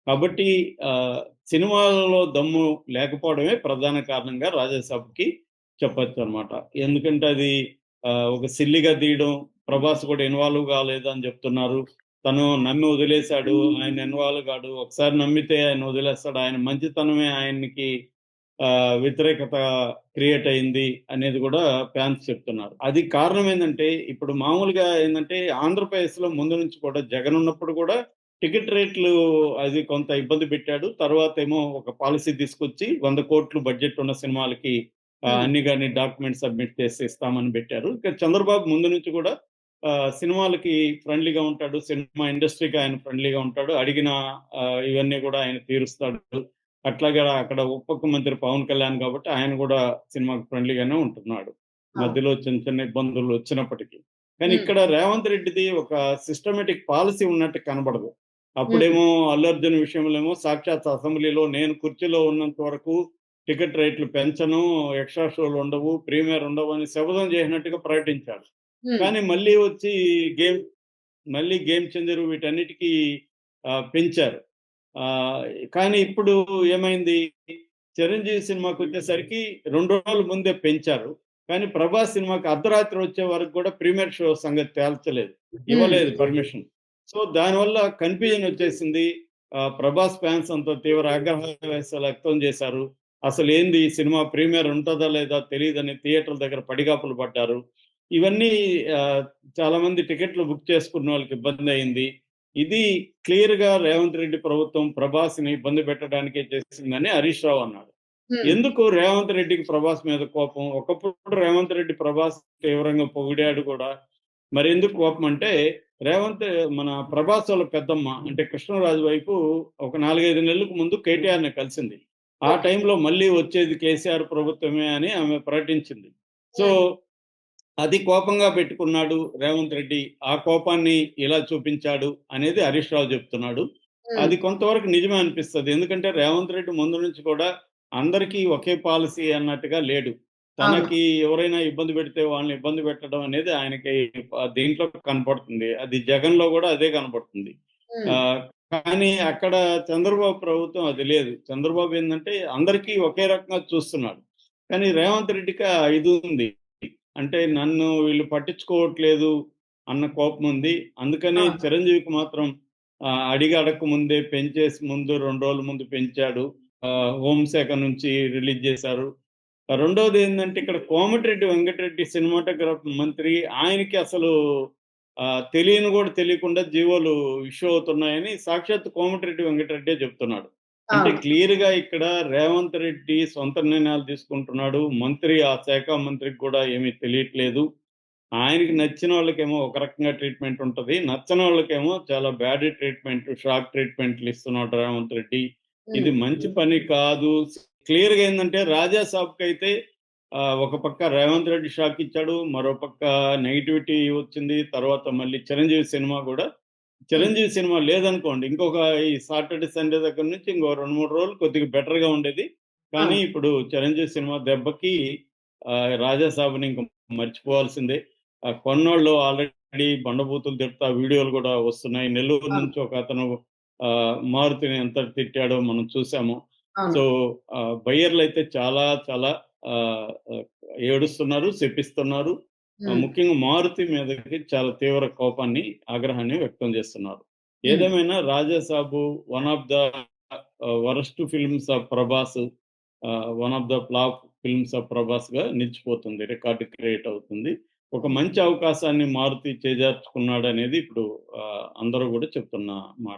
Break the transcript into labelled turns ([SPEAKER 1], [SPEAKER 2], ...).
[SPEAKER 1] కాబట్టి సినిమాలలో దమ్ము లేకపోవడమే ప్రధాన కారణంగా రాజాసాబ్‌కి చెప్పొచ్చనమాట. ఎందుకంటే అది ఒక సిల్లీగా తీయడం, ప్రభాస్ కూడా ఇన్వాల్వ్ కాలేదని చెప్తున్నారు. తను నమ్మి వదిలేసాడు. ఆయన ఇన్వాల్వ్ కాడు. ఒకసారి నమ్మితే ఆయన వదిలేస్తాడు. ఆయన మంచితనమే ఆయనకి వ్యతిరేకత క్రియేట్ అయింది అనేది కూడా ఫ్యాన్స్ చెప్తున్నారు. అది కారణం ఏందంటే, ఇప్పుడు మామూలుగా ఏందంటే ఆంధ్రప్రదేశ్‌లో ముందు నుంచి కూడా జగన్ ఉన్నప్పుడు కూడా టికెట్ రేట్లు అది కొంత ఇబ్బంది పెట్టాడు. తర్వాతేమో ఒక పాలిసీ తీసుకొచ్చి 100,00,00,000 బడ్జెట్ ఉన్న సినిమాలకి
[SPEAKER 2] హ్మ్.
[SPEAKER 1] అన్ని గాని డాక్యుమెంట్స్ సబ్మిట్ చేసి ఇస్తామని పెట్టారు. ఇక చంద్రబాబు ముందు నుంచి కూడా సినిమాలకి ఫ్రెండ్లీగా ఉంటాడు. సినిమా ఇండస్ట్రీకి ఆయన ఫ్రెండ్లీగా ఉంటాడు. అడిగిన ఇవన్నీ కూడా ఆయన తీరుస్తాడు. అట్లాగే అక్కడ ఉప ముఖ్యమంత్రి పవన్ కళ్యాణ్ కాబట్టి ఆయన కూడా సినిమాకి ఫ్రెండ్లీగానే ఉంటున్నాడు.
[SPEAKER 2] అవును.
[SPEAKER 1] మధ్యలో చిన్న చిన్న ఇబ్బందులు వచ్చినప్పటికీ. కానీ
[SPEAKER 2] హ్మ్.
[SPEAKER 1] ఇక్కడ రేవంత్ రెడ్డిది ఒక సిస్టమాటిక్ పాలిసీ ఉన్నట్టు కనబడదు.
[SPEAKER 2] హ్మ్.
[SPEAKER 1] అప్పుడేమో అల్లు అర్జున్ విషయంలో సాక్షాత్ అసెంబ్లీలో నేను కుర్చీలో ఉన్నంత వరకు టికెట్ రేట్లు పెంచను, ఎక్స్‌ట్రా షోలు ఉండవు, ప్రీమియర్ ఉండవు అని శపథం చేసినట్టుగా ప్రకటించాడు.
[SPEAKER 2] హ్మ్.
[SPEAKER 1] కానీ మళ్ళీ వచ్చి గేమ్ మళ్ళీ గేమ్ చేంజర్ వీటన్నిటికి పెంచారు. ఆహ్, కానీ ఇప్పుడు ఏమైంది? 'చిరంజీవి' సినిమాకొచ్చేసరికి 2 రోజుల ముందే పెంచారు. కానీ 'ప్రభాస్' సినిమాకి అర్ధరాత్రి వచ్చే వరకు కూడా ప్రీమియర్ షో సంగతి తేల్చలేదు.
[SPEAKER 2] హ్మ్.
[SPEAKER 1] ఇవ్వలేదు పర్మిషన్. సో, దానివల్ల కన్‌ఫ్యూజన్ వచ్చేసింది. 'ప్రభాస్' ఫ్యాన్స్ అంతా తీవ్ర ఆగ్రహావేశాలు వ్యక్తం చేశారు. అసలేంది ఈ సినిమా ప్రీమియర్ ఉంటదా లేదా తెలీదని థియేటర్ల దగ్గర పడిగాపులు పడ్డారు. ఇవన్నీ ఆహ్, చాలామంది టికెట్లు బుక్ చేసుకున్నోళ్ళకి ఇబ్బందయింది. ఇది క్లియర్‌గా రేవంత్ రెడ్డి ప్రభుత్వం ప్రభాస్‌ని ఇబ్బంది పెట్టడానికే చేసిందని హరీష్ రావు అన్నాడు.
[SPEAKER 2] హ్మ్.
[SPEAKER 1] ఎందుకు రేవంత్ రెడ్డికి ప్రభాస్ మీద కోపం? ఒకప్పుడు రేవంత్ రెడ్డి ప్రభాస్ తీవ్రంగా పొగిడాడు కూడా. మరెందుకు కోపం అంటే రేవంత్ మన ప్రభాస్ వాళ్ళ పెద్దమ్మ అంటే కృష్ణరాజు వైపు ఒక 4, 5 నెలలకు ముందు కేటీఆర్‌ని కలిసింది. ఆ
[SPEAKER 2] ఓకే.
[SPEAKER 1] టైంలో మళ్ళీ వచ్చేది కేసీఆర్ ప్రభుత్వమే అని ఆమె ప్రకటించింది. సో,
[SPEAKER 2] హ్మ్.
[SPEAKER 1] అది కోపంగా పెట్టుకున్నాడు రేవంత్ రెడ్డి. ఆ కోపాన్ని ఇలా చూపించాడు అనేది హరీష్ రావు చెప్తున్నాడు.
[SPEAKER 2] హ్మ్.
[SPEAKER 1] అది కొంతవరకు నిజమే అనిపిస్తది. ఎందుకంటే రేవంత్ రెడ్డి ముందు నుంచి కూడా అందరికీ ఒకే పాలిసీ అన్నట్టుగా లేడు.
[SPEAKER 2] అవును.
[SPEAKER 1] తనకి ఎవరైనా ఇబ్బంది పెడితే వాళ్ళని ఇబ్బంది పెట్టడం అనేది ఆయనకి దీంట్లో కనపడుతుంది. అది జగన్‌లో కూడా అదే కనపడుతుంది.
[SPEAKER 2] హ్మ్.
[SPEAKER 1] ఆహ్, కానీ అక్కడ చంద్రబాబు ప్రభుత్వం అది లేదు. చంద్రబాబు ఏందంటే అందరికీ ఒకే రకంగా చూస్తున్నాడు. కానీ రేవంత్ రెడ్డికి ఆ ఇది ఉంది. అంటే నన్ను వీళ్ళు పట్టించుకోవట్లేదు అన్న కోపముంది. అందుకని
[SPEAKER 2] అవును.
[SPEAKER 1] చిరంజీవికి మాత్రం అడిగి అడక్క ముందే పెంచేసి ముందు 2 రోజుల ముందు పెంచాడు. హోంశాఖ నుంచి రిలీజ్ చేశారు. రెండోదేందంటే ఇక్కడ కోమటిరెడ్డి వెంకటరెడ్డి సినిమాటోగ్రాఫ్ మంత్రి ఆయనకి అసలు తెలియని కూడా తెలియకుండా జీవోలు ఇష్యూ అవుతున్నాయని సాక్షాత్తు కోమటిరెడ్డి వెంకటరెడ్డే చెప్తున్నాడు. అంటే
[SPEAKER 2] అవును.
[SPEAKER 1] క్లియర్‌గా ఇక్కడ రేవంత్ రెడ్డి సొంత నిర్ణయాలు తీసుకుంటున్నాడు. మంత్రి ఆ శాఖ మంత్రికి కూడా ఏమీ తెలియట్లేదు. ఆయనకి నచ్చినోళ్ళకేమో ఒక రకంగా ట్రీట్‌మెంట్ ఉంటది. నచ్చనోళ్ళకేమో చాలా బ్యాడ్ ట్రీట్‌మెంట్, షాక్ ట్రీట్‌మెంట్‌లు ఇస్తున్నాడు రేవంత్ రెడ్డి.
[SPEAKER 2] హ్మ్.
[SPEAKER 1] ఇది మంచి పని కాదు. క్లియర్‌గా ఏందంటే రాజా సాబ్‌కైతే ఒక పక్క రేవంత్ రెడ్డి షాక్ ఇచ్చాడు. మరో పక్క నెగటివిటీ వచ్చింది. తర్వాత మళ్ళీ 'చిరంజీవి' సినిమా గూడా
[SPEAKER 2] హ్మ్.
[SPEAKER 1] 'చిరంజీవి' సినిమా లేదనుకోండి. ఇంకొక ఈ సాటర్‌డే, సండే దగ్గర నుంచి ఇంకో 2, 3 రోజులు కొద్దిగా బెటర్‌గా ఉండేది. కానీ
[SPEAKER 2] అవును.
[SPEAKER 1] ఇప్పుడు 'చిరంజీవి' సినిమా దెబ్బకి 'రాజా సాబ్‌ని' ఇంక మర్చిపోవాల్సిందే. కొన్నోళ్ళు ఆల్రెడీ బండబూతులు తిడతా వీడియోలు గూడా వస్తున్నాయి. నెల్లూరు
[SPEAKER 2] అవును.
[SPEAKER 1] నుంచి ఒకతను మారుతిని ఎంత తిట్టాడో మనం చూసాము.
[SPEAKER 2] అవును.
[SPEAKER 1] సో, బయ్యర్‌లైతే చాలా చాలా ఆహ్, ఆహ్, ఏడుస్తున్నారు, శపిస్తున్నారు.
[SPEAKER 2] హ్మ్.
[SPEAKER 1] ముఖ్యంగా మారుతి మీదకి చాలా తీవ్ర కోపాన్ని, ఆగ్రహాన్ని వ్యక్తం చేస్తున్నారు.
[SPEAKER 2] హ్మ్.
[SPEAKER 1] ఏదేమైనా 'Rajasaab' one of the worst films of Prabhas. One of the flop films of ప్రభాస్‌గా నిలిచిపోతుంది. రికార్డ్ క్రియేట్ అవుతుంది. ఒక మంచి అవకాశాన్ని మారుతి చేజార్చుకున్నాడనేది ఇప్పుడు అందరూ గూడా చెప్తున్న మాట.